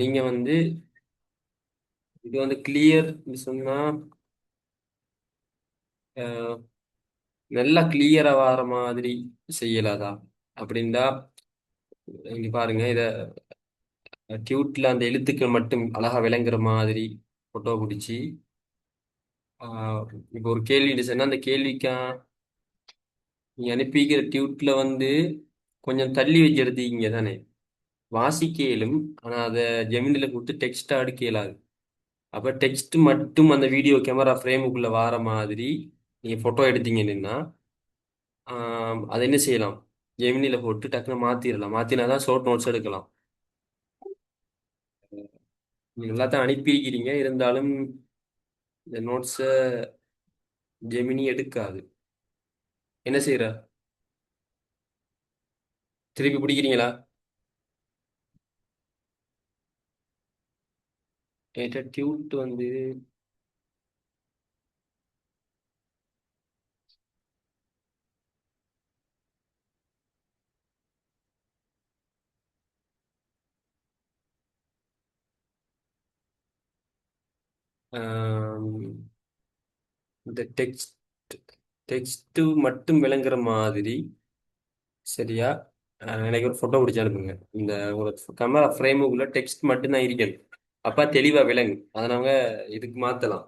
நீங்க வந்து இது வந்து கிளியர் சொன்னா அஹ், நல்லா கிளியரா வர மாதிரி செய்யலாதா அப்படின்னா இங்க பாருங்க இத டியூட்ல அந்த எழுத்துக்கள் மட்டும் அழகா விளங்குற மாதிரி போட்டோ பிடிச்சி ஆஹ், இப்போ ஒரு கேள்வி சொன்னா அந்த கேள்விக்கா நீங்க அனுப்பிக்கிற டியூட்ல வந்து கொஞ்சம் தள்ளி வச்சு எடுத்தீங்க தானே வாசிக்க இயலும் ஆனா அதை ஜெமினில கொடுத்து டெக்ஸ்டா அடுக்க இயலாது. அப்ப டெக்ஸ்ட் மட்டும் அந்த வீடியோ கேமரா ஃப்ரேமுக்குள்ள வார மாதிரி நீங்க போட்டோ எடுத்தீங்கன்னா அதை என்ன செய்யலாம்? ஜெமினில போட்டு டக்குன்னு மாத்திரலாம். மாத்தினாதான் ஷார்ட் நோட்ஸ் எடுக்கலாம். நீங்க எல்லாத்தையும் அனுப்பியிருக்கிறீங்க, இருந்தாலும் இந்த நோட்ஸை ஜெமினி எடுக்காது. என்ன செய்யற? திருப்பி பிடிக்கிறீங்களா? டியூட் வந்து ஆம், இந்த டெக்ஸ்ட் மட்டும் விளங்குற மாதிரி சரியா? எனக்கு ஒரு போட்டோ பிடிச்சு அனுப்புங்க. இந்த ஒரு கேமரா ஃப்ரேமுக்குள்ள டெக்ஸ்ட் மட்டும் தான் இருக்கணும். அப்ப தெளிவா விளங்கு. அதை நாங்க இதுக்கு மாத்தலாம்.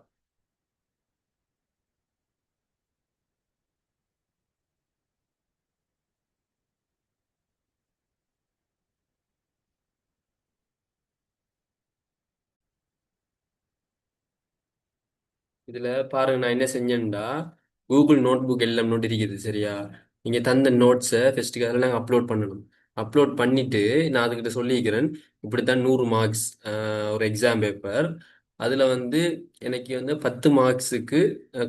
இதுல பாருங்க, நான் என்ன செஞ்சேன்டா கூகுள் நோட் புக் எல்லாம் நோட் இருக்குது சரியா? நீங்க தந்த நோட்ஸை ஃபர்ஸ்ட்டுக்கு அதில் நாங்கள் அப்லோட் பண்ணணும். அப்லோட் பண்ணிட்டு நான் அதுக்கிட்ட சொல்லிக்கிறேன், இப்படித்தான் 100 மார்க்ஸ் ஒரு எக்ஸாம் பேப்பர். அதுல வந்து எனக்கு வந்து 10 மார்க்ஸுக்கு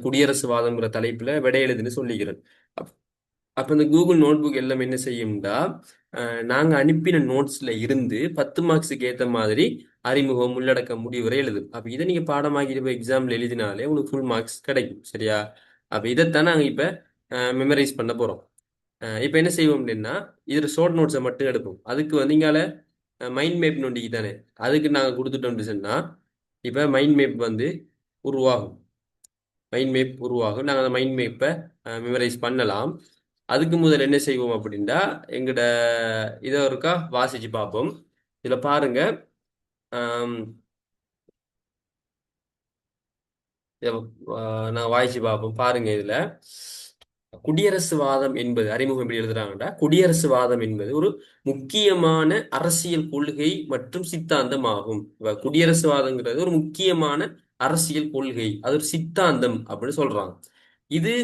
குடியரசுவாதம்ங்கிற தலைப்புல விடை எழுதுன்னு சொல்லிக்கிறேன். அப்ப இந்த கூகுள் நோட் புக் எல்லாம் என்ன செய்யும்டா, நாங்க அனுப்பின நோட்ஸ்ல இருந்து 10 மார்க்ஸுக்கு ஏத்த மாதிரி அறிமுகம், உள்ளடக்கம், முடிவுரை எழுதும். அப்ப இதை நீங்க பாடமாக்கிட்டு போய் எக்ஸாம்ல எழுதினாலே உங்களுக்கு ஃபுல் மார்க்ஸ் கிடைக்கும் சரியா? அப்ப இதைத்தான் நாங்க இப்ப மெமரைஸ் பண்ண போறோம். இப்ப என்ன செய்வோம் அப்படின்னா, இதுல ஷார்ட் நோட்ஸை மட்டும் எடுப்போம். அதுக்கு வந்து இங்கால மைண்ட் மேப் நோண்டிக்கு தானே, அதுக்கு நாங்க கொடுத்துட்டோம்னு சொன்னா இப்ப மைண்ட் மேப் வந்து உருவாகும். மைண்ட் மேப் உருவாகும். நாங்கள் அந்த மைண்ட் மேப்பை மெமரைஸ் பண்ணலாம். அதுக்கு முதல் என்ன செய்வோம் அப்படின்னா, எங்கட இதை ஒருக்கா வாசிச்சு பார்ப்போம். இதுல பாருங்க. ஆம், இத, நான் வாசிச்சு பார்ப்போம். பாருங்க இதுல குடியரசுவாதம் என்பது அறிமுகம் எப்படி எழுதுறாங்கடா, குடியரசுவாதம் என்பது ஒரு முக்கியமான அரசியல் கொள்கை மற்றும் சித்தாந்தம் ஆகும். குடியரசுவாதங்கிறது ஒரு முக்கியமான அரசியல் கொள்கை, அது ஒரு சித்தாந்தம் அப்படின்னு சொல்றாங்க. இது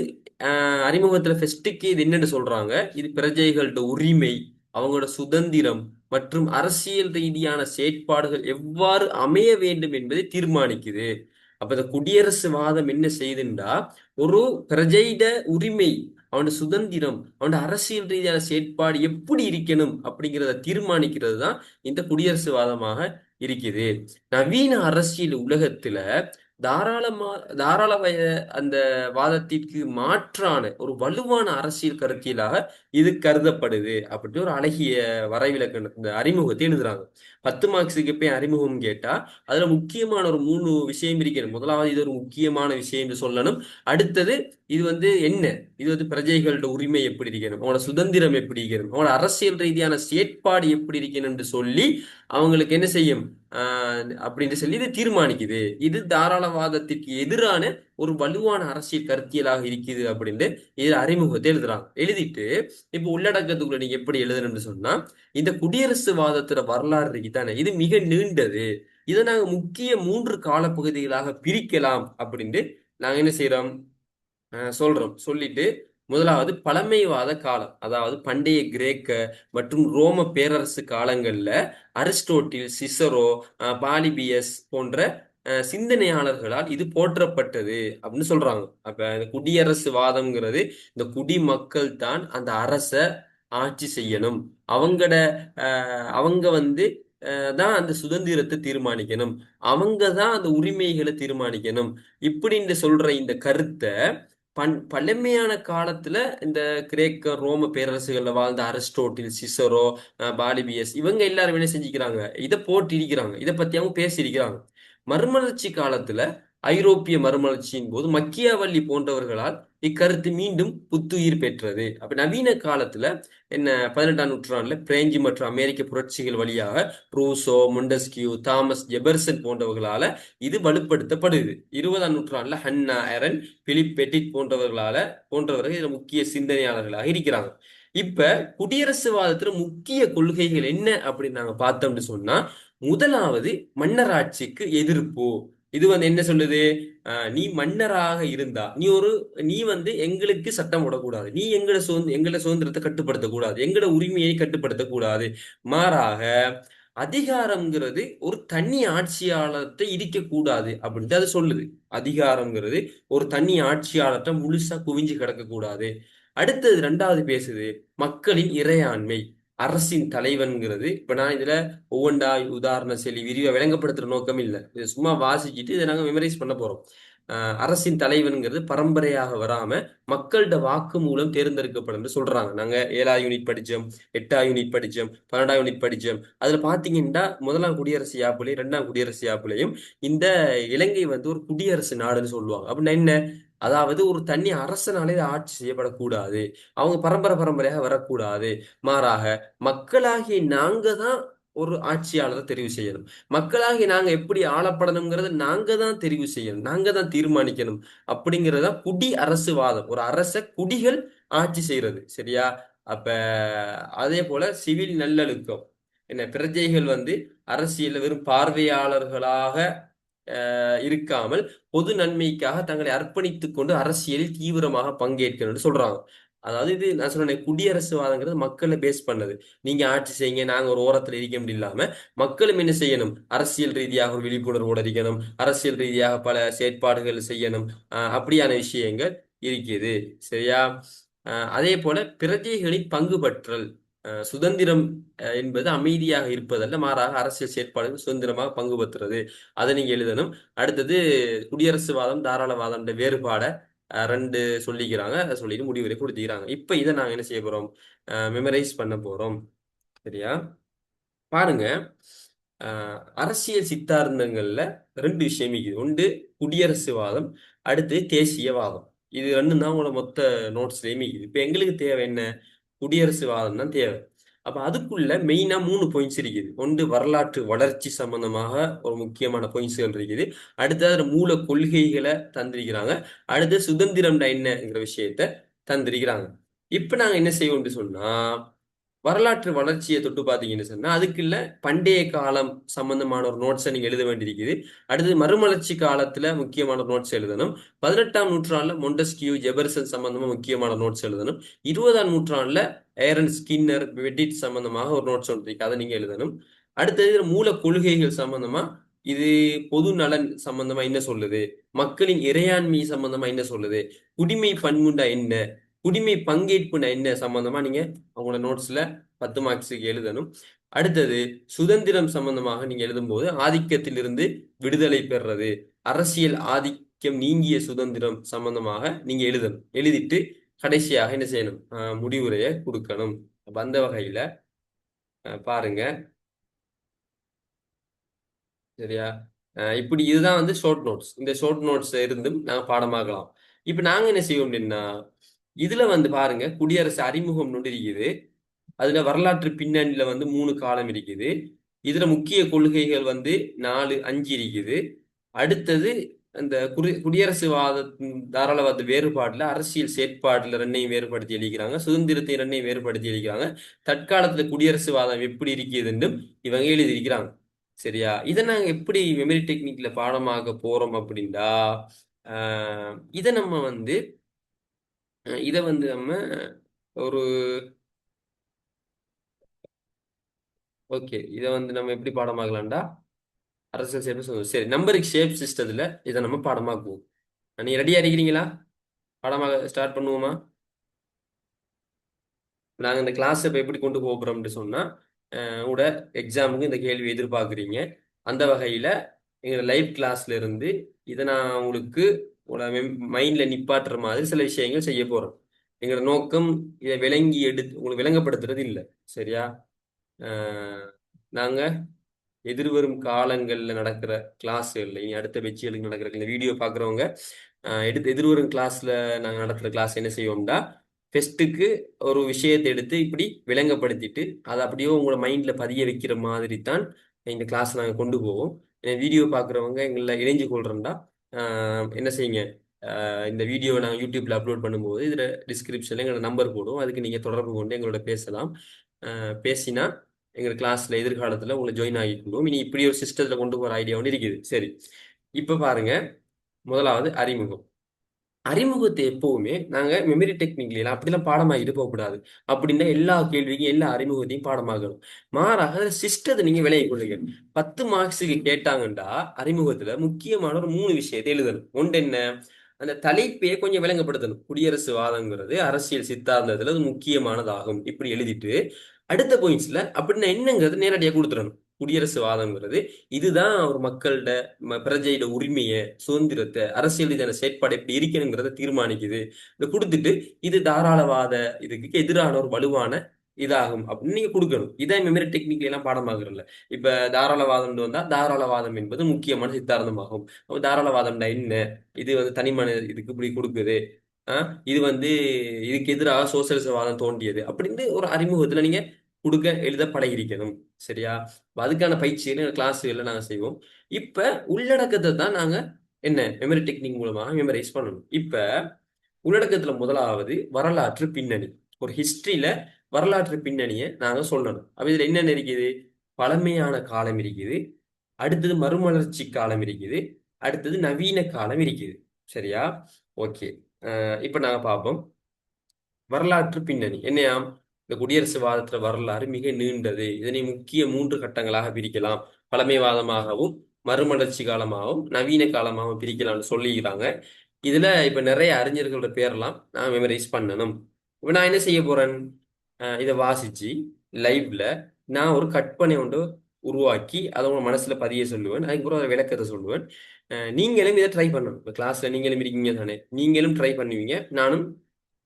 அறிமுகத்துல ஃபெஸ்ட்டுக்கு இது என்னன்னு சொல்றாங்க, இது பிரஜைகளோட உரிமை, அவங்களோட சுதந்திரம் மற்றும் அரசியல் ரீதியான செயற்பாடுகள் எவ்வாறு அமைய வேண்டும் என்பதை தீர்மானிக்குது. அப்ப இந்த குடியரசுவாதம் என்ன செய்யுதுண்டா, ஒரு பிரஜைட உரிமை, அவனோட சுதந்திரம், அவனோட அரசியல் ரீதியான செயற்பாடு எப்படி இருக்கணும் அப்படிங்கிறத தீர்மானிக்கிறது தான் இந்த குடியரசுவாதமாக இருக்குது. நவீன அரசியல் உலகத்துல தாராளமா தாராளமய அந்த வாதத்திற்கு மாற்றான ஒரு வலுவான அரசியல் கருத்தியலாக இது கருதப்படுது அப்படின்னு ஒரு அழகிய வரைவிலக்கண இந்த அறிமுகத்தை எழுதுறாங்க. 10 மார்க்ஸுக்கு போய் அறிமுகம் கேட்டா அதுல முக்கியமான ஒரு 3 விஷயம் இருக்கிறது. முதலாவது, இது ஒரு முக்கியமான விஷயம் என்று சொல்லணும். அடுத்தது, இது வந்து என்ன, இது வந்து பிரஜைகளோட உரிமை எப்படி இருக்கணும், அவங்களோட சுதந்திரம் எப்படி இருக்கணும், அவங்களோட அரசியல் ரீதியான செயற்பாடு எப்படி இருக்கணும் என்று சொல்லி அவங்களுக்கு என்ன செய்யும் அப்படின்னு சொல்லி இது தீர்மானிக்குது. இது தாராளவாதத்திற்கு எதிரான ஒரு வலுவான அரசியல் கருத்தியலாக இருக்குது அப்படின்னு இது அறிமுகத்தை எழுதுறாங்க. எழுதிட்டு இப்ப உள்ளடக்கத்துக்குள்ள நீங்க எப்படி எழுதணும்னு சொன்னா, இந்த குடியரசுவாதத்துல வரலாறு இருக்குதானே, இது மிக நீண்டது. இதை நாங்க முக்கிய 3 காலப்பகுதிகளாக பிரிக்கலாம் அப்படின்னு நாங்க என்ன செய்யறோம், சொல்றோம். சொல்லிட்டு முதலாவது பழமைவாத காலம், அதாவது பண்டைய கிரேக்க மற்றும் ரோம பேரரசு காலங்கள்ல அரிஸ்டோட்டில், சிசரோ, பாலிபியஸ் போன்ற சிந்தனையாளர்களால் இது போற்றப்பட்டது அப்படின்னு சொல்றாங்க. அப்ப இந்த குடியரசுவாதம்ங்கிறது இந்த குடிமக்கள் தான் அந்த அரச ஆட்சி செய்யணும், அவங்கட அவங்க வந்து தான் அந்த சுதந்திரத்தை தீர்மானிக்கணும், அவங்க தான் அந்த உரிமைகளை தீர்மானிக்கணும் இப்படின்னு சொல்ற இந்த கருத்தை பழமையான காலத்துல இந்த கிரேக்க ரோம பேரரசுகள்ல வாழ்ந்த அரிஸ்டோட்டில், சிசரோ, பாலிபியஸ் இவங்க எல்லாரும் என்ன செஞ்சுக்கிறாங்க, இதை போட்டு இருக்கிறாங்க, இதை பத்தி அவங்க பேசியிருக்கிறாங்க. மறுமலர்ச்சி காலத்துல ஐரோப்பிய மறுமலர்ச்சியின் போது மக்கியாவல்லி போன்றவர்களால் இக்கருத்து மீண்டும் புத்துயிர் பெற்றது. அப்ப நவீன காலத்துல என்ன 18ஆம் நூற்றாண்டுல பிரெஞ்சு மற்றும் அமெரிக்க புரட்சிகள் வழியாக ரூசோ, மொண்டஸ்கியூ, தாமஸ் ஜெபர்சன் போன்றவர்களால இது வலுப்படுத்தப்படுது. 20ஆம் நூற்றாண்டுல ஹன்னா அரென், பிலிப் பெட்டிட் போன்றவர்கள் இதுல முக்கிய சிந்தனையாளர்களாக இருக்கிறாங்க. இப்ப குடியரசுவாதத்துல முக்கிய கொள்கைகள் என்ன அப்படின்னு நாங்க பார்த்தோம்னு சொன்னா, முதலாவது மன்னராட்சிக்கு எதிர்ப்பு. இது என்ன சொல்லுது, நீ மன்னராக இருந்தா நீ எங்களுக்கு சட்டம் போடக்கூடாது, நீ எங்களோட சுதந்திரத்தை கட்டுப்படுத்தக்கூடாது, எங்களோட உரிமையை கட்டுப்படுத்தக்கூடாது. மாறாக அதிகாரம்ங்கிறது ஒரு தனி ஆட்சியாளர்கிட்ட இருக்கக்கூடாது அப்படின்ட்டு அது சொல்லுது. அதிகாரம்ங்கிறது ஒரு தனி ஆட்சியாளர்கிட்ட முழுசா குவிஞ்சு கிடக்கக்கூடாது. அடுத்தது ரெண்டாவது பேசுது மக்களின் இறையாண்மை. அரசின் தலைவன்கிறது இப்ப நான் இதுல ஒவ்வொன்றா உதாரணம் சொல்லி விரிவா விளங்கப்படுத்துற நோக்கம் இல்லை, இது சும்மா வாசிச்சுட்டு இதை நாங்க மெமரைஸ் பண்ண போறோம். அரசின் தலைவன்கிறது பரம்பரையாக வராம மக்கள்கிட்ட வாக்கு மூலம் தேர்ந்தெடுக்கப்படும் சொல்றாங்க. நாங்க 7ஆம் யூனிட் படிச்சோம், 8ஆம் யூனிட் படிச்சோம், 12ஆம் யூனிட் படிச்சோம். அதுல பாத்தீங்கன்னா முதலாம் குடியரசு யாப்பிலையும் 2ஆம் குடியரசு யாப்பிலையும் இந்த இலங்கை ஒரு குடியரசு நாடுன்னு சொல்லுவாங்க. அப்படின்னா என்ன, அதாவது ஒரு தனி அரசனாலே இது ஆட்சி செய்யப்படக்கூடாது, அவங்க பரம்பரையாக வரக்கூடாது. மாறாக மக்களாகிய நாங்க தான் ஒரு ஆட்சியாளரை தெரிவு செய்யணும், மக்களாகி நாங்க எப்படி ஆளப்படணுங்கிறத நாங்க தான் தெரிவு செய்யணும், நாங்க தான் தீர்மானிக்கணும். அப்படிங்கிறதா குடி அரசுவாதம், ஒரு அரச குடிகள் ஆட்சி செய்யறது. சரியா? அப்ப அதே போல சிவில் நல்லொழுக்கம். என்ன, பிரஜைகள் அரசியல் வெறும் பார்வையாளர்களாக இருக்காமல் பொது நன்மைக்காக தங்களை அர்ப்பணித்துக் கொண்டு அரசியலில் தீவிரமாக பங்கேற்கணும்னு சொல்றாங்க. அதாவது இது நான் சொன்னேன், குடியரசுவாதங்கிறது மக்களை பேஸ் பண்ணது. நீங்க ஆட்சி செய்யுங்க, நாங்க ஒரு ஓரத்துல இருக்க முடியும் இல்லாம மக்களும் என்ன செய்யணும், அரசியல் ரீதியாக ஒரு விழிப்புணர்வோடு இருக்கணும், அரசியல் ரீதியாக பல செயற்பாடுகள் செய்யணும். அப்படியான விஷயங்கள் இருக்குது. சரியா? அதே போல பிரஜைகளின் பங்கு பற்றல். சுதந்திரம் என்பது அமைதியாக இருப்பதல்ல, மாறாக அரசியல் செயற்பாடுகள் சுதந்திரமாக பங்கு பெற்றுறது. அதை நீங்க எழுதணும். அடுத்தது குடியரசுவாதம் தாராளவாதம் வேறுபாடை ரெண்டு சொல்லிக்கிறாங்க, அதை சொல்லிட்டு முடிவுரை கொடுத்துக்கிறாங்க. இப்ப இதை நாங்க என்ன செய்ய போறோம், மெமரைஸ் பண்ண போறோம். சரியா? பாருங்க, அரசியல் சித்தாந்தங்கள்ல ரெண்டு விஷயம் இருக்குது. ஒன்று குடியரசுவாதம், அடுத்து தேசியவாதம். இது ரெண்டும் தான் உங்களோட மொத்த நோட்ஸ்லயுமே இருக்குது. இப்ப எங்களுக்கு தேவை என்ன, குடியரசுவாதம் தான் தேவை. அப்ப அதுக்குள்ள மெயினா 3 பாயிண்ட்ஸ் இருக்குது. ஒன்று வரலாற்று வளர்ச்சி சம்பந்தமாக ஒரு முக்கியமான பாயிண்ட்ஸ்கள் இருக்குது. அடுத்தது மூல கொள்கைகளை தந்திருக்கிறாங்க. அடுத்து சுதந்திரம் என்னங்கிற விஷயத்த தந்திருக்கிறாங்க. இப்ப நாங்க என்ன செய்வோம்னு சொன்னா, வரலாற்று வளர்ச்சியை தொட்டு பார்த்தீங்கன்னு சொன்னா அதுக்குள்ள பண்டைய காலம் சம்பந்தமான ஒரு நோட்ஸை நீங்க எழுத வேண்டியிருக்குது. அடுத்தது மறுமலர்ச்சி காலத்துல முக்கியமான நோட்ஸ் எழுதணும். 18ஆம் நூற்றாண்டுல மொண்டஸ்கியூ, ஜெபர்சன் சம்பந்தமா முக்கியமான நோட்ஸ் எழுதணும். 20ஆம் நூற்றாண்டுல ஏரன் ஸ்கின்னர், வெடிட் சம்பந்தமாக ஒரு நோட்ஸ் ஒன்று இருக்கு, அதை நீங்க எழுதணும். அடுத்தது மூல கொள்கைகள் சம்பந்தமா இது பொது நலன் சம்பந்தமா என்ன சொல்லுது, மக்களின் இறையாண்மை சம்பந்தமா என்ன சொல்லுது, குடிமை பண்புண்டா என்ன, குடிமை பங்கேற்புனா என்ன சம்பந்தமா நீங்க அவங்களோட நோட்ஸ்ல 10 மார்க்ஸுக்கு எழுதணும். அடுத்தது சுதந்திரம் சம்பந்தமாக நீங்க எழுதும்போது ஆதிக்கத்திலிருந்து விடுதலை பெறுறது, அரசியல் ஆதிக்கம் நீங்கிய சுதந்திரம் சம்பந்தமாக நீங்க எழுதணும். எழுதிட்டு கடைசியாக என்ன செய்யணும், முடிவுரையை கொடுக்கணும். அந்த வகையில பாருங்க. சரியா? இப்படி இதுதான் ஷார்ட் நோட்ஸ். இந்த ஷார்ட் நோட்ஸ் இருந்தும் நாங்க பாடமாக்கலாம். இப்ப நாங்க என்ன செய்வோம் அப்படின்னா, இதுல பாருங்க, குடியரசு அறிமுகம் இருக்குது. அதுல வரலாற்று பின்னணியில 3 காலம் இருக்குது. இதுல முக்கிய கொள்கைகள் 4 5 இருக்குது. அடுத்தது அந்த குடியரசுவாத தாராளவாத வேறுபாடுல அரசியல் செயற்பாடுல ரெண்டையும் வேறுபடுத்தி எழுதிக்கிறாங்க, சுதந்திரத்தை ரெண்டையும் வேறுபடுத்தி எழுதிக்கிறாங்க, தற்காலத்துல குடியரசுவாதம் எப்படி இருக்குதுன்னு இவங்க எழுதியிருக்கிறாங்க. சரியா? இதை நாங்க எப்படி மெமரி டெக்னிக்ல பாடமாக போறோம் அப்படின்னா, இதை நம்ம இதை நம்ம ஒரு ஓகே, இதை நம்ம எப்படி பாடமாகலாம்டா, அரசியல் ஷேப். சரி, நம்பருக்கு ஷேப் சிஸ்டத்துல இதை நம்ம பாடமாக்குவோம். நீங்க ரெடியா இருக்கிறீங்களா? பாடமாக ஸ்டார்ட் பண்ணுவோமா? நாங்க இந்த கிளாஸ் இப்ப எப்படி கொண்டு போகிறோம்னு சொன்னா, உங்களோட எக்ஸாமுக்கு இந்த கேள்வி எதிர்பார்க்குறீங்க. அந்த வகையில எங்க லைவ் கிளாஸ்ல இருந்து இதை நான் உங்களுக்கு மைண்ட்ல நிப்பாட்டுற மாதிரி சில விஷயங்கள் செய்ய போறோம். எங்களோட நோக்கம் இதை விளங்கி எடுத்து உங்களுக்கு விளங்கப்படுத்துறது இல்லை. சரியா? அஹ் நாங்க எதிர்வரும் காலங்களில் நடக்கிற கிளாஸ்கள்ல இனி அடுத்த பெச்சுகளுக்கு நடக்கிற இந்த வீடியோ பார்க்குறவங்க எடுத்து எதிர்வரும் கிளாஸ்ல நாங்கள் நடத்துகிற கிளாஸ் என்ன செய்வோம்டா, ஃபெஸ்ட்டுக்கு ஒரு விஷயத்தை எடுத்து இப்படி விளங்கப்படுத்திட்டு அதை அப்படியே உங்களோட மைண்ட்ல பதிய வைக்கிற மாதிரி தான் இந்த கிளாஸ் நாங்கள் கொண்டு போவோம். வீடியோ பார்க்குறவங்க எங்களை இணைஞ்சு கொள்றோம்டா, என்ன செய்யுங்க, இந்த வீடியோவை நாங்கள் யூடியூப்ல அப்லோட் பண்ணும்போது இதில் டிஸ்கிரிப்ஷனில் எங்களோட நம்பர் போடுவோம். அதுக்கு நீங்கள் தொடர்பு கொண்டு எங்களோட பேசலாம். பேசினா எங்கள் கிளாஸ்ல எதிர்காலத்தில் உங்களை ஜாயின் ஆகிக்கணும். இனி இப்படி ஒரு சிஸ்டத்தில் கொண்டு போகிற ஐடியா ஒன்று இருக்குது. சரி, இப்போ பாருங்க, முதலாவது அறிமுகம். அறிமுகத்தை எப்பவுமே நாங்க மெமரி டெக்னிக்ல அப்படிலாம் பாடமாகிட்டு போகக்கூடாது. அப்படின்னா எல்லா கேள்விக்கும் எல்லா அறிமுகத்தையும் பாடமாகணும். மாறாக சிஸ்டத்தை நீங்க விளைய கொள்ளுங்க. 10 மார்க்ஸுக்கு கேட்டாங்கண்டா அறிமுகத்துல முக்கியமான ஒரு 3 விஷயத்தை எழுதணும். ஒன்று என்ன, அந்த தலைப்பையே கொஞ்சம் விளங்கப்படுத்தணும். குடியரசுவாதங்கிறது அரசியல் சித்தாந்தத்துல அது முக்கியமானதாகும் இப்படி எழுதிட்டு அடுத்த பாயிண்ட்ஸ்ல அப்படின்னா என்னங்கிறது நேரடியாக கொடுத்துடணும். குடியரசுவாதம்ங்கிறது இதுதான் ஒரு மக்களோட பிரஜையோட உரிமையை, சுதந்திரத்தை, அரசியல் ரீதியான செயற்பாடு எப்படி இருக்கணுங்கிறத தீர்மானிக்குது. இதை கொடுத்துட்டு இது தாராளவாத இதுக்கு எதிரான ஒரு வலுவான இதாகும் அப்படின்னு நீங்க கொடுக்கணும். இதான் மெமரி டெக்னிக் எல்லாம் பாடமாகறல. இப்ப தாராளவாதம் வந்தா தாராளவாதம் என்பது முக்கியமான சித்தாந்தமாகும். அப்ப தாராளவாதம்னா என்ன, இது தனிமன இதுக்கு இப்படி கொடுக்குது, இது இதுக்கு எதிராக சோசியலிசவாதம் தோன்றியது அப்படின்னு ஒரு அறிமுகத்துல நீங்க கொடுக்க எழுத பழகிருக்கணும். சரியா? அதுக்கான பயிற்சிகளை கிளாஸ்ல நாங்க செய்வோம். இப்ப உள்ளடக்கத்தை தான் நாங்க என்ன மெமரி டெக்னிக் மூலமாக மெமரைஸ் பண்ணணும். இப்ப உள்ளடக்கத்துல முதலாவது வரலாற்று பின்னணி. ஒரு ஹிஸ்டரியில வரலாற்று பின்னணியை நாங்க சொல்லணும். அப்ப இதுல என்னென்ன இருக்குது, பழமையான காலம் இருக்குது, அடுத்தது மறுமலர்ச்சி காலம் இருக்குது, அடுத்தது நவீன காலம் இருக்குது. சரியா? ஓகே. இப்ப நாங்க பார்ப்போம் வரலாற்று பின்னணி என்னையாம். இந்த குடியரசுவாதத்துல வரலாறு மிக நீண்டது. இதனை முக்கிய 3 கட்டங்களாக பிரிக்கலாம். பழமைவாதமாகவும் மறுமலர்ச்சி காலமாகவும் நவீன காலமாகவும் பிரிக்கலாம்னு சொல்லிக்கிறாங்க. இதுல இப்ப நிறைய அறிஞர்களோட பேரெல்லாம் நான் மெமரைஸ் பண்ணணும். இப்ப நான் என்ன செய்ய போறேன், இதை வாசிச்சு லைவ்ல நான் ஒரு கற்பனை ஒன்று உருவாக்கி அதை உங்க மனசுல பதிய சொல்லுவேன். அதுக்கப்புறம் ஒரு விளக்கத்தை சொல்லுவேன். நீங்களும் இதை ட்ரை பண்ணணும். இப்போ கிளாஸ்ல நீங்களும் இருக்கீங்க தானே, நீங்களும் ட்ரை பண்ணுவீங்க, நானும்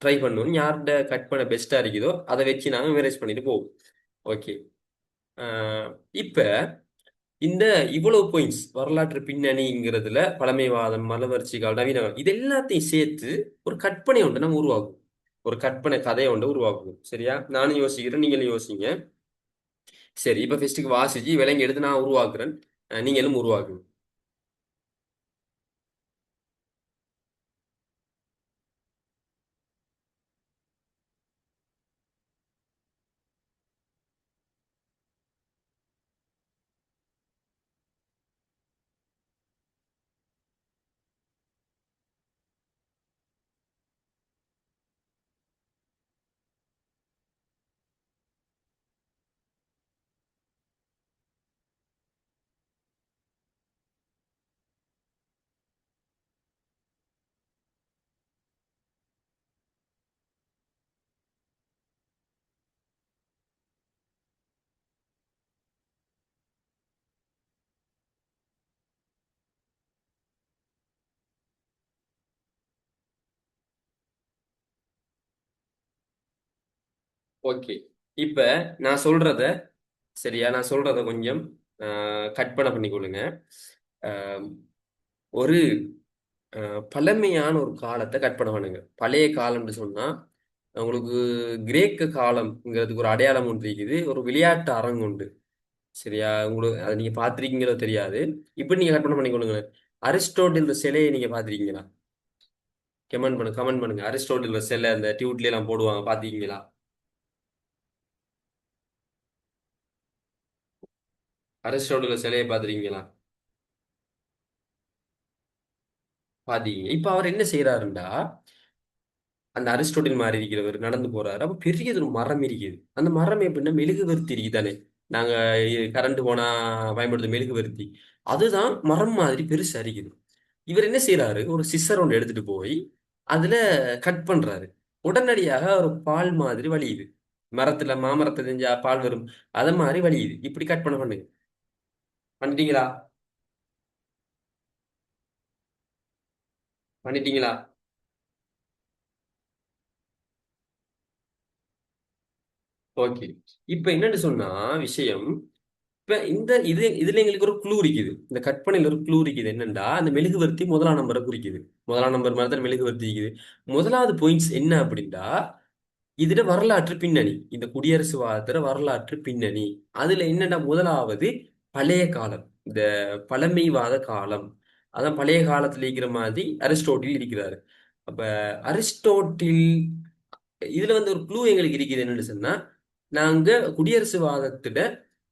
ட்ரை பண்ணுவோம். யார்கிட்ட கற்பனை பெஸ்டா இருக்குதோ அதை வச்சு நாங்கள் மெமரைஸ் பண்ணிட்டு போவோம். ஓகே. இப்ப இந்த இவ்வளவு பாயிண்ட்ஸ் வரலாற்று பின்னணிங்கிறதுல பழமைவாதம், மலவர்ச்சி கால், நவீன இது எல்லாத்தையும் சேர்த்து ஒரு கற்பனை ஒன்று நம்ம உருவாக்கும். ஒரு கற்பனை கதையை ஒன்று உருவாக்கும். சரியா? நானும் யோசிக்கிறேன், நீங்களும் யோசிங்க. சரி, இப்ப ஃபெஸ்ட்டுக்கு வாசிச்சு விலங்கி எடுத்து நான் உருவாக்குறேன், நீங்களும் உருவாக்குங்க. ஓகே. இப்ப நான் சொல்றத சரியா, நான் சொல்றத கொஞ்சம் கற்பனை பண்ணி கொடுங்க. ஆஹ் ஒரு பழமையான ஒரு காலத்தை கற்பனை பண்ணுங்க. பழைய காலம்னு சொன்னா உங்களுக்கு கிரேக்க காலம்ங்கிறதுக்கு ஒரு அடையாளம் ஒன்று இருக்குது, ஒரு விளையாட்டு அரங்கு உண்டு. சரியா? உங்களுக்கு அதை நீங்க பார்த்திருக்கீங்களோ தெரியாது. இப்ப நீங்க கற்பனை பண்ணி கொடுங்க. அரிஸ்டோட்டில் சிலையை நீங்க பார்த்திருக்கீங்களா? கமெண்ட் பண்ணுங்க. அரிஸ்டோட்டில் சிலை அந்த டியூட்ல எல்லாம் போடுவாங்க, பாத்திருக்கீங்களா? அரிஸ்டோட்டில் சிலையை பார்த்திருக்கீங்களா? பாத்தீங்க. இப்ப அவர் என்ன செய்யறாருண்டா, அந்த அரிஸ்டோட்டில் மாதிரி இருக்கிறவர் நடந்து போறாரு. அப்ப பெரியது ஒரு மரம் இருக்குது. அந்த மரம் எப்படின்னா மெழுகுவர்த்தி இருக்குதானே, நாங்க கரண்ட் போனா பயன்படுத்தும் மெழுகுவர்த்தி, அதுதான் மரம் மாதிரி பெருசா இருக்குது. இவர் என்ன செய்யறாரு, ஒரு சிசர் ஒன்று எடுத்துட்டு போய் அதுல கட் பண்றாரு. உடனடியாக ஒரு பால் மாதிரி வழியுது. மரத்துல மாமரத்துல செஞ்சா பால் வரும், அத மாதிரி வழியுது. இப்படி கட் பண்ணுங்க. பண்ணிட்டீங்களா? பண்ணிட்டீங்களா? ஓகே. இப்ப என்னன்னு சொன்னா விஷயம், இப்ப இந்த இதுல எங்களுக்கு ஒரு க்ளூ இருக்குது. இந்த கற்பனையில ஒரு க்ளூ இருக்குது. என்னன்னா அந்த மெழுகுவர்த்தி முதலாம் நம்பரை குறிக்குது. முதலாம் நம்பர் மாதிரி தான் மெழுகுவர்த்தி இருக்குது. முதலாவது பாயிண்ட்ஸ் என்ன அப்படின்னா, இதுல வரலாற்று பின்னணி, இந்த குடியரசுவாதத்துல வரலாற்று பின்னணி. அதுல என்னன்னா முதலாவது பழைய காலம், இந்த பழமைவாத காலம். அதான் பழைய காலத்துல இருக்கிற மாதிரி அரிஸ்டோட்டில் இருக்கிறாரு. அப்ப அரிஸ்டோட்டில் இதுல வந்து ஒரு க்ளூ எங்களுக்கு இருக்குது. என்னன்னு சொன்னா, நாங்க குடியரசுவாதத்துல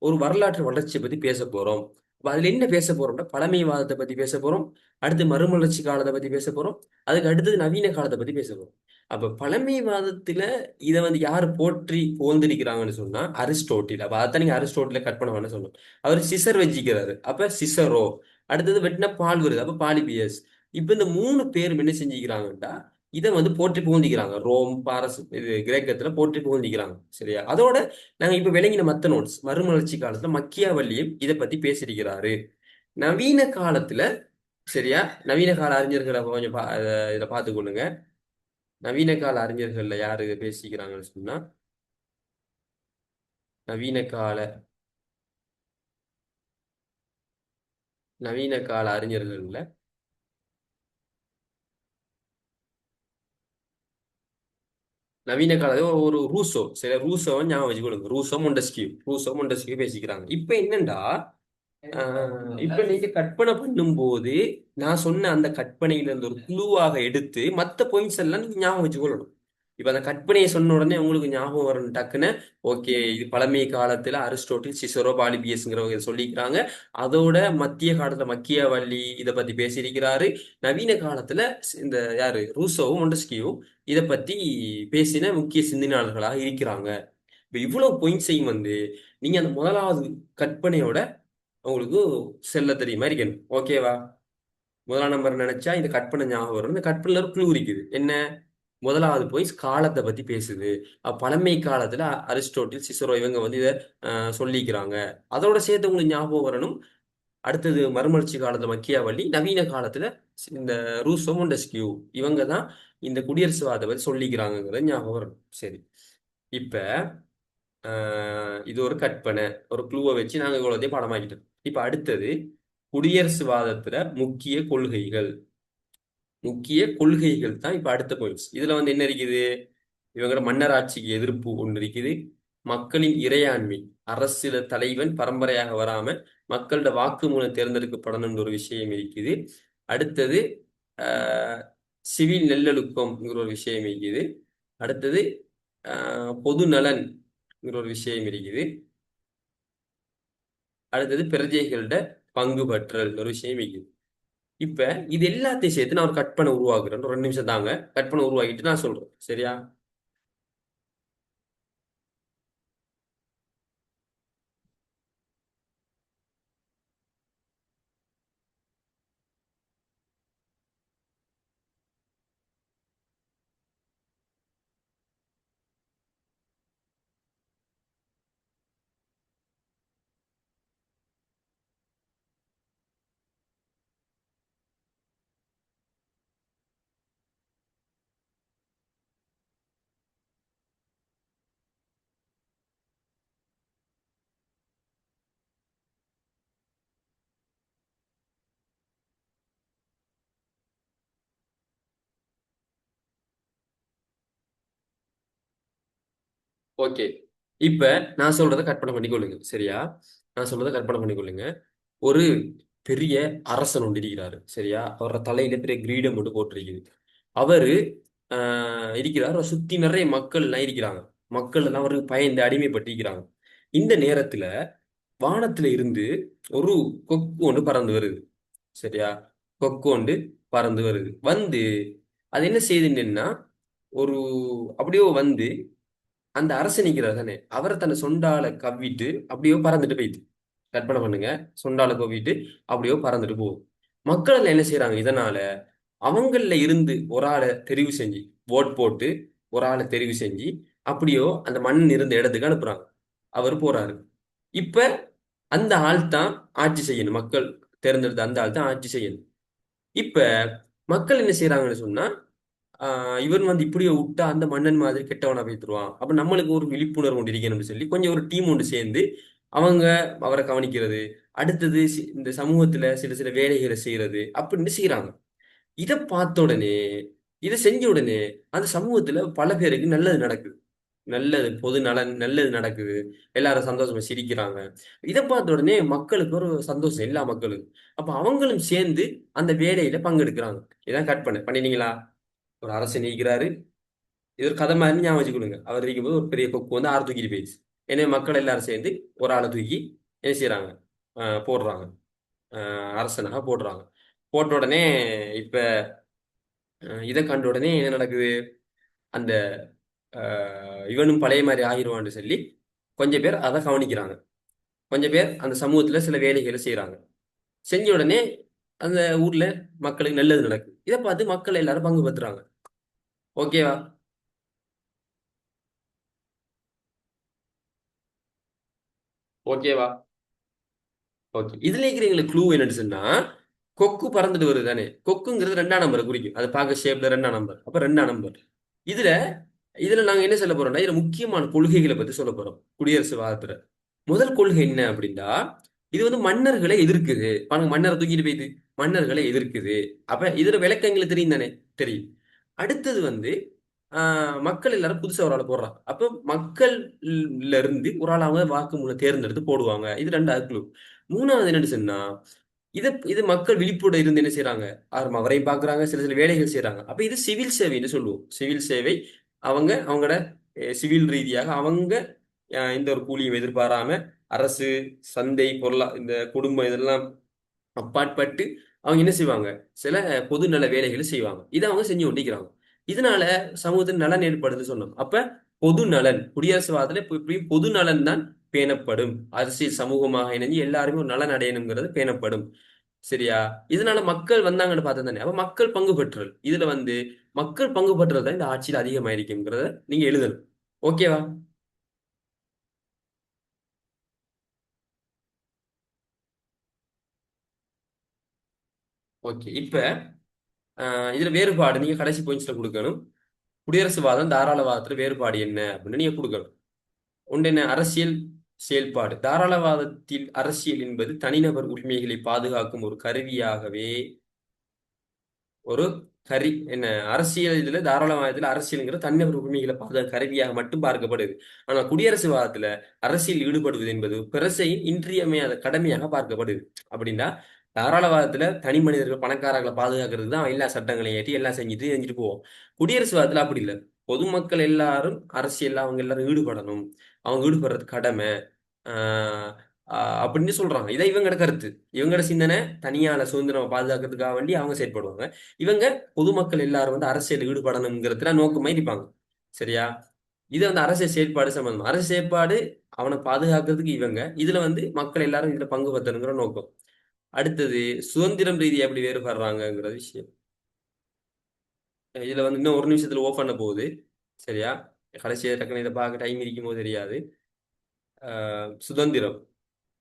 ஒரு வரலாற்று வளர்ச்சியை பத்தி பேச போறோம். அப்ப அதுல என்ன பேச போறோம்னா பழமைவாதத்தை பத்தி பேச போறோம். அடுத்து மறுமலர்ச்சி காலத்தை பத்தி பேச போறோம். அதுக்கு அடுத்தது நவீன காலத்தை பத்தி பேச போறோம். அப்ப பழமைவாதத்துல இதை வந்து யாரு போற்றி புகழ்ந்திருக்கிறாங்கன்னு சொன்னா அரிஸ்டோட்டில். அப்ப அதான் நீங்க அரிஸ்டோட்டில கற்பனை பண்ண சொல்லணும். அவர் சிசர் வச்சிக்கிறாரு, அப்ப சிசரோ. அடுத்தது வெட்டின பால் வருது, அப்ப பாலிபியஸ். இப்ப இந்த மூணு பேரும் என்ன செஞ்சுக்கிறாங்கடா, இதை வந்து போற்றி புகழ்ந்திக்கிறாங்க. ரோம், பாரஸ், இது கிரேக்கத்துல போற்றி புகழ்ந்திக்கிறாங்க. சரியா? அதோட நாங்க இப்ப விளங்கின மத்த நோட்ஸ், மறுமலர்ச்சி காலத்துல மக்கியாவல்லியும் இதை பத்தி பேசியிருக்கிறாரு. நவீன காலத்துல, சரியா, நவீன கால அறிஞர்களை கொஞ்சம் இதை பார்த்துக்கொள்ளுங்க. நவீன கால அறிஞர்கள்ல யாரு இதை பேசிக்கிறாங்கன்னு சொன்னா, நவீன கால நவீன கால அறிஞர்கள்ல நவீன கால ஒரு ரூசோ, சரி, ரூசோவை ஞாபகம் வச்சுக்கொள்ளுங்க. ரூசோ மொண்டஸ்கியூ பேசிக்கிறாங்க. இப்ப என்னண்டா, இப்ப நீங்க கற்பனை பண்ணும்போது நான் சொன்ன அந்த கற்பனையில இருந்து ஒரு குழுவாக எடுத்து மத்த பாயிண்ட்ஸ் எல்லாம் நீங்க ஞாபகம் வச்சுக்கொள்ளணும். இப்ப அந்த கற்பனையை சொன்ன உடனே உங்களுக்கு ஞாபகம் வரும் டக்குன்னு. ஓகே, இது பழமை காலத்துல அரிஸ்டோட்டில், சிசரோ, பாலிபியஸ்ங்கிறவங்க இதை சொல்லிக்கிறாங்க. அதோட மத்திய காலத்துல மக்கியவல்லி இதை பத்தி பேசியிருக்கிறாரு. நவீன காலத்துல இந்த யாரு ரூசோவும் மொண்டஸ்கியும் இதை பத்தி பேசின முக்கிய சிந்தனையாளர்களாக இருக்கிறாங்க. இப்ப இவ்வளவு பாயிண்ட்ஸையும் வந்து நீங்க அந்த முதலாவது கற்பனையோட உங்களுக்கு செல்ல தெரியுமா இருக்கணும். ஓகேவா? முதலாம் நம்பர் நினைச்சா இந்த கற்பனை ஞாபகம் வரும். இந்த கற்பனையில ஒரு க்ளூ இருக்குது. என்ன? முதலாவது போய் காலத்தை பத்தி பேசுது. பழமை காலத்துல அரிஸ்டோட்டில், சிசரோ இவங்க வந்து இதை சொல்லிக்கிறாங்க. அதோட சேர்த்து உங்களுக்கு ஞாபகம் வரணும். அடுத்தது மறுமலர்ச்சி காலத்துல மக்கியாவல்லி, நவீன காலத்துல இந்த ரூசோ, மொண்டஸ்கியூ இவங்க தான் இந்த குடியரசுவாத பத்தி சொல்லிக்கிறாங்கிறது ஞாபகம் வரணும். சரி. இப்ப இது ஒரு கற்பனை, ஒரு க்ளூவை வச்சு நாங்க இவ்வளோதையும் படமாக்கிட்டோம். இப்ப அடுத்தது குடியரசுவாதத்துல முக்கிய கொள்கைகள் தான் இப்ப அடுத்த பாயிண்ட்ஸ். இதுல வந்து என்ன இருக்குது? இவங்களோட மன்னராட்சிக்கு எதிர்ப்பு ஒன்று இருக்குது. மக்களின் இறையாண்மை, அரசியல தலைவன் பரம்பரையாக வராம மக்களோட வாக்கு மூலம் தேர்ந்தெடுக்கப்படணும்னு ஒரு விஷயம் இருக்குது. அடுத்தது ஆஹ் சிவில் நல்லொழுக்கம்ங்கிற ஒரு விஷயம் இருக்குது. அடுத்தது பொது நலன்ங்கிற ஒரு விஷயம் இருக்குது. அடுத்தது பிரஜைகளோட பங்கு பற்றல் ஒரு விஷயம் இருக்குது. இப்ப இது எல்லாத்தையும் சேர்த்து நான் ஒரு கற்பனை உருவாக்குறேன். ஒரு 2 நிமிஷம் தாங்க. கற்பனை உருவாக்கிட்டு நான் சொல்றேன். சரியா? ஓகே. இப்ப நான் சொல்றதை கற்பனை பண்ணிக்கொள்ளுங்க. சரியா? நான் சொல்றதை கற்பனை பண்ணிக்கொள்ளுங்க. ஒரு பெரிய அரசன் ஒன்று இருக்கிறாரு. சரியா? அவரோட தலையில பெரிய கிரீடம் ஒன்று போட்டிருக்குது. அவரு இருக்கிறார். அவரை சுத்தி நிறைய மக்கள் எல்லாம் இருக்கிறாங்க. மக்கள் எல்லாம் அவருக்கு பயந்து அடிமைப்பட்டிருக்கிறாங்க. இந்த நேரத்துல வானத்துல இருந்து ஒரு கொக்கு ஒன்று பறந்து வருது. சரியா? கொக்கு ஒன்று பறந்து வருது. வந்து அது என்ன செய்யுதுன்னா, ஒரு அப்படியோ வந்து அந்த அரசன் நிக்கிறார் தானே, அவரை தன்னை சொண்டால கவ்விட்டு அப்படியோ பறந்துட்டு போயிட்டு. கற்பனை பண்ணுங்க. சொண்டால கவ்விட்டு அப்படியோ பறந்துட்டு போகும். மக்கள் எல்லாம் என்ன செய்யறாங்க இதனால, அவங்கள இருந்து ஒரு ஆளை தெரிவு செஞ்சு, ஓட் போட்டு ஒரு ஆளை தெரிவு செஞ்சு அப்படியோ அந்த மண் இருந்த இடத்துக்கு அனுப்புறாங்க. அவர் போறாரு. இப்ப அந்த ஆள் தான் ஆட்சி செய்யணும். மக்கள் தேர்ந்தெடுத்த அந்த ஆள் தான் ஆட்சி செய்யணும். இப்ப மக்கள் என்ன செய்யறாங்கன்னு சொன்னா இவன் வந்து இப்படியே விட்டா அந்த மன்னன் மாதிரி கெட்டவனா போய்த்துருவான். அப்ப நம்மளுக்கு ஒரு விழிப்புணர்வு ஒன்று இருக்கணும்னு சொல்லி கொஞ்சம் ஒரு டீம் ஒன்று சேர்ந்து அவங்க அவரை கவனிக்கிறது. அடுத்தது இந்த சமூகத்துல சில சில வேலைகளை செய்யறது அப்படின்னு செய்யறாங்க. இதை பார்த்த உடனே, இதை செஞ்ச உடனே அந்த சமூகத்துல பல பேருக்கு நல்லது நடக்குது. நல்லது பொது நலன் நல்லது நடக்குது. எல்லாரும் சந்தோஷமா சிரிக்கிறாங்க. இதை பார்த்த உடனே மக்களுக்கு ஒரு சந்தோஷம், எல்லா மக்களுக்கும். அப்ப அவங்களும் சேர்ந்து அந்த வேலையில பங்கெடுக்கிறாங்க. இதான் கட் பண்ணிட்டீங்களா? ஒரு அரசன் நீக்கிறாரு. இது ஒரு கதை மாதிரி ஞாபகம் வச்சுக்கொள்ளுங்க. அவர் இருக்கும்போது ஒரு பெரிய கொக்கு வந்து ஆறு தூக்கிட்டு போயிடுச்சு. எனவே மக்கள் எல்லாரும் சேர்ந்து ஒரு ஆளை தூக்கி என்ன செய்றாங்க? போடுறாங்க. அரசனாக போடுறாங்க. போட்ட உடனே இப்ப இதை கண்ட உடனே என்ன நடக்குது? அந்த இவனும் பழைய மாதிரி ஆகிருவான்னு சொல்லி கொஞ்சம் பேர் அதை கவனிக்கிறாங்க. கொஞ்சம் பேர் அந்த சமூகத்துல சில வேலைகளை செய்றாங்க. செஞ்ச உடனே அந்த ஊர்ல மக்களுக்கு நல்லது நடக்குது. இதை பார்த்து மக்கள் எல்லாரும் பங்கு பெற்றுறாங்க. ஓகேவா? ஓகேவா? ஓகே. இதுல இருக்கிற எங்களுக்கு க்ளூ என்னன்னு சொன்னா, கொக்கு பறந்துட்டு வருது தானே. கொக்குங்கிறது 2ஆம் நம்பரை குறிக்கும். அது பார்க்க ஷேப்ல 2ஆம் நம்பர். அப்ப 2ஆம் நம்பர். இதுல இதுல நாங்க என்ன சொல்ல போறோம்னா, இதுல முக்கியமான கொள்கைகளை பத்தி சொல்ல போறோம். குடியரசுவாதத்துல. முதல் கொள்கை என்ன அப்படின்னா, இது வந்து மன்னர்களை எதிர்க்குது. பாருங்க, மன்னரை தூக்கிட்டு போயிது. மன்னர்களை எதிர்க்குது. அப்ப இதுல விளக்கம் எங்களுக்கு தெரியும் தானே? தெரியும். அடுத்தது வந்து மக்கள் எல்லாரும் புதுசா ஒரு ஆளை போடுறாங்க. அப்ப மக்கள்ல இருந்து ஒரு ஆள் அவங்க வாக்கு மூலம் தேர்ந்தெடுத்து போடுவாங்க. இது 2வது குழு. 3வது என்னன்னு சொன்னா, இது மக்கள் விழிப்போட இருந்து என்ன செய்றாங்க? அவரையும் பார்க்குறாங்க, சில சில வேலைகள் செய்றாங்க. அப்ப இது சிவில் சேவைன்னு சொல்லுவோம். சிவில் சேவை. அவங்க அவங்களோட சிவில் ரீதியாக அவங்க எந்த ஒரு கூலியும் எதிர்பாராம அரசு, சந்தை, இந்த குடும்பம் இதெல்லாம் அப்பாற்பட்டு அவங்க என்ன செய்வாங்க? சில பொது நல வேலைகளை செய்வாங்க. இத அவங்க செஞ்சு கொண்டிருக்கிறாங்க. இதனால சமூகத்தின் நலன் ஏற்படுதுன்னு சொன்னோம். அப்ப பொது நலன் குடியரசுவாதத்துல இப்படியும் பொது நலன் தான் பேணப்படும். அரசியல் சமூகமாக இணைஞ்சு எல்லாருமே ஒரு நலன் அடையணுங்கிறது பேணப்படும். சரியா? இதனால மக்கள் வந்தாங்கன்னு பார்த்தா தானே. அப்ப மக்கள் பங்கு பெற்றல். இதுல வந்து மக்கள் பங்கு பெற்றல் தான் இந்த ஆட்சியில் அதிகமாயிருக்குங்கிறத நீங்க எழுதணும். ஓகேவா? ஓகே. இப்ப இதுல வேறுபாடு நீங்க கடைசி பாயிண்ட்ஸ்ல கொடுக்கணும். குடியரசுவாதம், தாராளவாதத்துல வேறுபாடு என்ன அப்படின்னு நீங்க கொடுக்கணும். ஒன்று என்ன? அரசியல் செயல்பாடு. தாராளவாதத்தில் அரசியல் என்பது தனிநபர் உரிமைகளை பாதுகாக்கும் ஒரு கருவியாகவே ஒரு என்ன அரசியல் இதுல தாராளவாதத்துல அரசியல்ங்கிற தனிநபர் உரிமைகளை பாதுகாக்க கருவியாக மட்டும் பார்க்கப்படுது. ஆனா குடியரசுவாதத்துல அரசியல் ஈடுபடுவது என்பது பிரசையின் இன்றியமையாத கடமையாக பார்க்கப்படுது. அப்படின்னா தாராளவாதத்துல தனி மனிதர்கள் பணக்காரர்களை பாதுகாக்கிறதுக்கு தான் எல்லா சட்டங்களையும் ஏற்றி எல்லாம் செஞ்சுட்டு செஞ்சுட்டு போவோம். குடியரசுவாதத்துல அப்படி இல்லை. பொதுமக்கள் எல்லாரும் அரசியல்ல அவங்க எல்லாரும் ஈடுபடணும். அவங்க ஈடுபடுறது கடமை. ஆஹ் அப்படின்னு சொல்றாங்க. இதான் இவங்களோட கருத்து. இவங்களோட சிந்தனை தனியால சுதந்திரம் பாதுகாக்கிறதுக்காக வேண்டி அவங்க செயற்படுவாங்க. இவங்க பொதுமக்கள் எல்லாரும் வந்து அரசியல் ஈடுபடணுங்கிறதுல நோக்கமா இருப்பாங்க. சரியா? இது வந்து அரசியல் செயற்பாடு சம்பந்தம். அரசியல் செயற்பாடு அவனை பாதுகாக்கிறதுக்கு இவங்க. இதுல வந்து மக்கள் எல்லாரும் இதுல பங்கு பெற்றணுங்கிற நோக்கம். அடுத்தது சுதந்திரம் ரீதியா எப்படி வேறுபடுறாங்கங்கிற விஷயம். இதுல வந்து இன்னும் ஒரு நிமிஷத்துல ஓஃப் பண்ண போகுது. சரியா? கடைசியா டக்குனு இதை பார்க்க டைம் இருக்குமோ தெரியாது. சுதந்திரம்.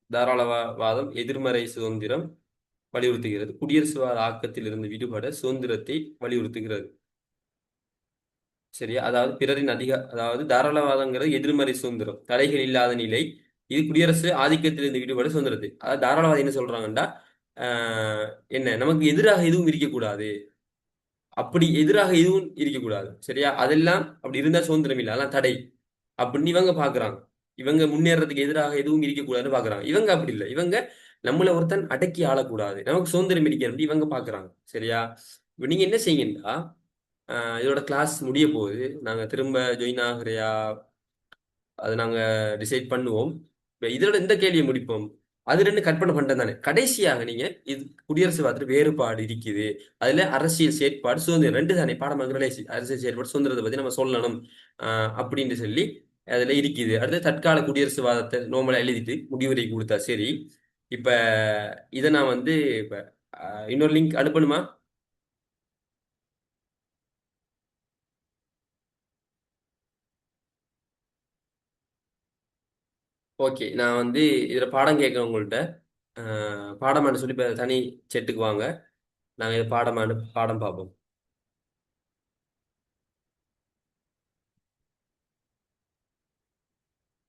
தாராளவாதம் எதிர்மறை சுதந்திரம் வலியுறுத்துகிறது. குடியரசுவாத ஆக்கத்தில் இருந்து விடுபட சுதந்திரத்தை வலியுறுத்துகிறது. சரியா? அதாவது பிறரின் அதாவது தாராளவாதங்கிறது எதிர்மறை சுதந்திரம், தடைகள் இல்லாத நிலை. இது குடியரசு ஆதிக்கத்திலிருந்து விடுபட சுதந்திரத்தை. அதாவது தாராளவாதி என்ன சொல்றாங்கன்னா, ஆஹ் என்ன நமக்கு எதிராக எதுவும் இருக்கக்கூடாது. அப்படி எதிராக எதுவும் இருக்கக்கூடாது. சரியா? அதெல்லாம் அப்படி இருந்தா சுதந்திரம் இல்லை, அதெல்லாம் தடை அப்படின்னு இவங்க பாக்குறாங்க. இவங்க முன்னேறதுக்கு எதிராக எதுவும் இருக்கக்கூடாதுன்னு பாக்குறாங்க. இவங்க அப்படி இல்லை. இவங்க நம்மள ஒருத்தன் அடக்கி ஆளக்கூடாது, நமக்கு சுதந்திரம் இருக்கணும் இவங்க பாக்குறாங்க. சரியா? இப்ப நீங்க என்ன செய்யுங்கன்னா, இதோட கிளாஸ் முடிய போகுது. நாங்க திரும்ப ஜாயின் ஆகுறியா? அது நாங்க டிசைட் பண்ணுவோம். இப்ப இதோட இந்த கேள்வியை முடிப்போம். அது ரெண்டு கற்பனை பண்றது தானே. கடைசியாக நீங்க இது குடியரசு வாதத்துல வேறுபாடு இருக்குது. அதுல அரசியல் செயற்பாடு சுதந்திரம் ரெண்டு தானே பாடம் அரசியல் செயற்பாடு சுதந்திரத்தை பத்தி நம்ம சொல்லணும் அப்படின்னு சொல்லி அதுல இருக்குது. அடுத்து தற்கால குடியரசுவாதத்தை நோமலா எழுதிட்டு முடிவுரை கொடுத்தா சரி. இப்ப இதை நான் வந்து இப்ப இன்னொரு லிங்க் அனுப்பணுமா? ஓகே. நான் வந்து இதுல பாடம் கேட்கறேன் உங்கள்ட்ட. பாடமான்னு சொல்லி இப்ப தனி செட்டுக்கு வாங்க. நாங்க இது பாடம் பார்ப்போம்.